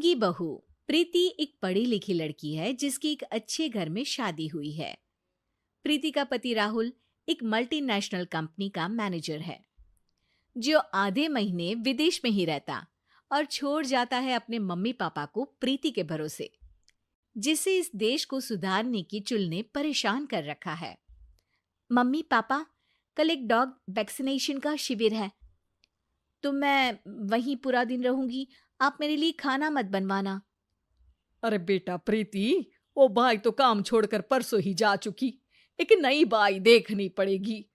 ढोंगी बहू। प्रीति एक पढ़ी लिखी लड़की है जिसकी एक अच्छे घर में शादी हुई है। प्रीति का पति राहुल एक मल्टीनेशनल कंपनी का मैनेजर है जो आधे महीने विदेश में ही रहता और छोड़ जाता है अपने मम्मी पापा को प्रीति के भरोसे, जिसे इस देश को सुधारने की चुल ने परेशान कर रखा है। मम्मी पापा, कल एक डॉग वैक्सीनेशन का शिविर है तो मैं वहीं पूरा दिन रहूंगी। आप मेरे लिए खाना मत बनवाना। अरे बेटा प्रीति, वो बाई तो काम छोड़कर परसों ही जा चुकी। एक नई बाई देखनी पड़ेगी।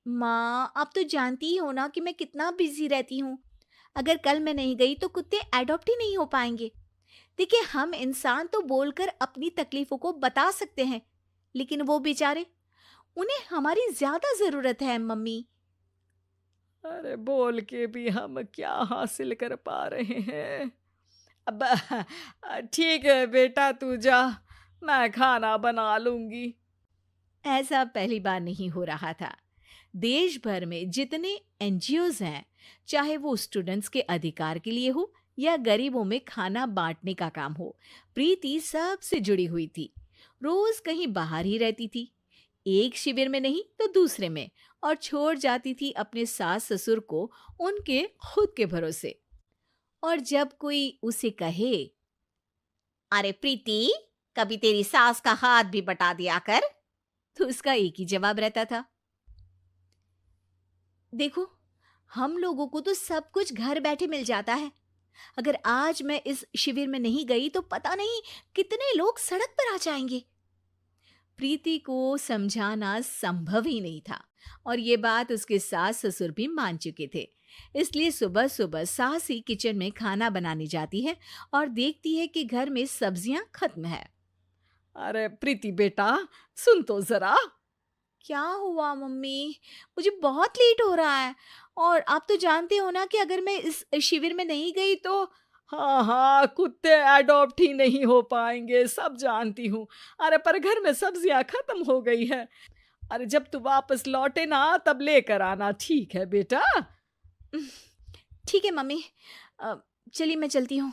माँ, आप तो जानती ही हो ना कि मैं कितना बिजी रहती हूँ। अगर कल मैं नहीं गई तो कुत्ते एडॉप्ट ही नहीं हो पाएंगे। देखिए, हम इंसान तो बोलकर अपनी तकलीफों को बता सकते हैं, लेकिन वो बेचारे, उन्हें हमारी ज्यादा जरूरत है मम्मी। अरे बोल के भी हम क्या हासिल कर पा रहे हैं। अब ठीक है बेटा, तू जा, मैं खाना बना लूंगी। ऐसा पहली बार नहीं हो रहा था। देश भर में जितने एनजीओज हैं, चाहे वो स्टूडेंट्स के अधिकार के लिए हो या गरीबों में खाना बांटने का काम हो, प्रीति सबसे जुड़ी हुई थी। रोज कहीं बाहर ही रहती थी, एक शिविर में नहीं तो दूसरे में, और छोड़ जाती थी अपने सास ससुर को उनके खुद के भरोसे। और जब कोई उसे कहे, अरे प्रीति, कभी तेरी सास का हाथ भी बटा दिया कर, तो उसका एक ही जवाब रहता था, देखो, हम लोगों को तो सब कुछ घर बैठे मिल जाता है। अगर आज मैं इस शिविर में नहीं गई तो पता नहीं कितने लोग सड़क पर आ जाएंगे। प्रीति को समझाना संभव ही नहीं था और ये बात उसके सास ससुर भी मान चुके थे। इसलिए सुबह सुबह सास ही किचन में खाना बनाने जाती है और देखती है कि घर में सब्जियां खत्म है। अरे प्रीति बेटा, सुन तो जरा। क्या हुआ मम्मी? मुझे बहुत लेट हो रहा है और आप तो जानते हो ना कि अगर मैं इस शिविर में नहीं गई तो। हाँ हाँ, कुत्ते एडॉप्ट ही नहीं हो पाएंगे, सब जानती हूँ। अरे पर घर में सब्जियां खत्म हो गई है। अरे जब तू वापस लौटे ना तब लेकर आना, ठीक है बेटा? ठीक है मम्मी, चलिए मैं चलती हूँ।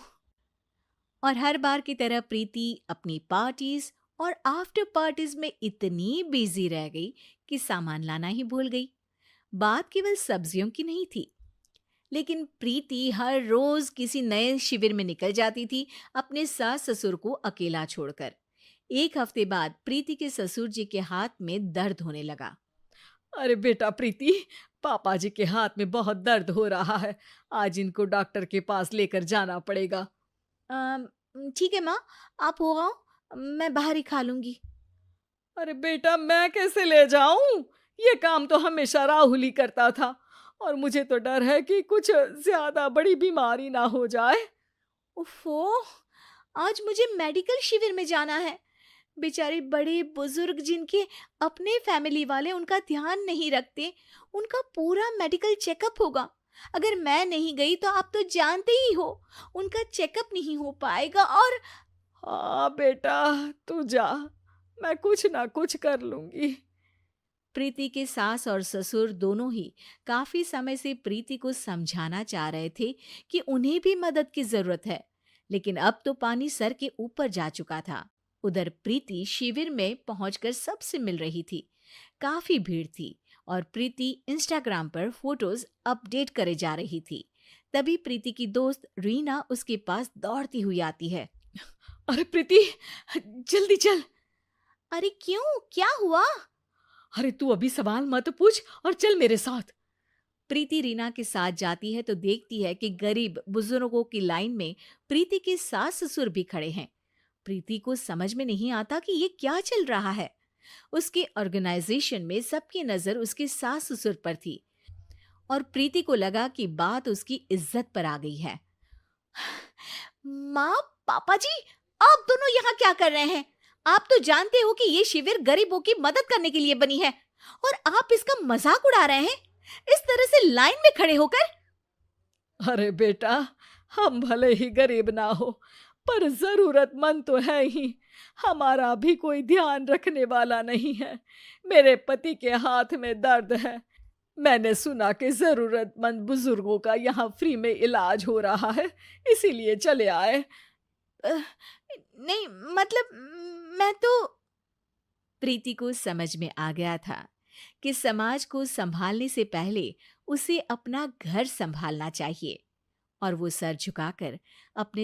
और हर बार की तरह प्रीति अपनी पार्टीज और आफ्टर पार्टीज में इतनी बिजी रह गई कि सामान लाना ही भूल गई। बात केवल सब्जियों की नहीं थी, लेकिन प्रीति हर रोज किसी नए शिविर में निकल जाती थी, अपने सास ससुर को अकेला छोड़कर। एक हफ्ते बाद प्रीति के ससुर जी के हाथ में दर्द होने लगा। अरे बेटा प्रीति, पापा जी के हाथ में बहुत दर्द हो रहा है, आज इनको डॉक्टर के पास लेकर जाना पड़ेगा। ठीक है माँ, आप हो आओ, मैं बाहर ही खा लूंगी। अरे बेटा, मैं कैसे ले जाऊं? ये काम तो हमेशा राहुल ही करता था और मुझे तो डर है कि कुछ ज्यादा बड़ी बीमारी ना हो जाए। उफ़ो, आज मुझे मेडिकल शिविर में जाना है। बेचारे बड़े बुजुर्ग जिनके अपने फैमिली वाले उनका ध्यान नहीं रखते, उनका पूरा मेडिकल चेकअप होगा। अगर मैं नहीं गई तो आप तो जानते ही हो, उनका चेकअप नहीं हो पाएगा। और हाँ बेटा, तू जा, मैं कुछ ना कुछ कर लूंगी। प्रीति के सास और ससुर दोनों ही काफी समय से प्रीति को समझाना चाह रहे थे कि उन्हें भी मदद की जरूरत है, लेकिन अब तो पानी सर के ऊपर जा चुका था। उधर प्रीति शिविर में पहुंचकर सबसे मिल रही थी। काफी भीड़ थी और प्रीति इंस्टाग्राम पर फोटोज अपडेट करे जा रही थी। तभी प्रीति की दोस्त रीना उसके पास दौड़ती हुई आती है। अरे प्रीति, जल्दी चल। अरे क्यों, क्या हुआ? अरे तू अभी सवाल मत पूछ और चल मेरे साथ। प्रीति रीना के साथ जाती है तो देखती है कि गरीब बुजुर्गों की लाइन में प्रीति के सास ससुर भी खड़े हैं। प्रीति को समझ में नहीं आता कि ये क्या चल रहा है। उसके ऑर्गेनाइजेशन में सबकी नजर उसके सास ससुर पर थी और प्रीति को लगा कि बात उसकी इज्जत पर आ गई है। माँ, पापा जी, आप दोनों यहाँ क्या कर रहे हैं? आप तो जानते हो कि ये शिविर गरीबों की मदद करने के लिए बनी है और आप इसका मजाक उड़ा रहे हैं इस तरह से लाइन में खड़े होकर। अरे बेटा, हम भले ही गरीब ना हो पर जरूरतमंद तो है ही। हमारा भी कोई ध्यान रखने वाला नहीं है। मेरे पति के हाथ में दर्द है, मैंने सुना कि जरूरतमंद बुजुर्गों का यहाँ फ्री में इलाज हो रहा है, इसीलिए चले आए। अ, नहीं, मतलब मैं तो। प्रीति को समझ में आ गया था कि समाज को संभालने से पहले उसे अपना घर संभालना चाहिए, और वो सर झुकाकर अपने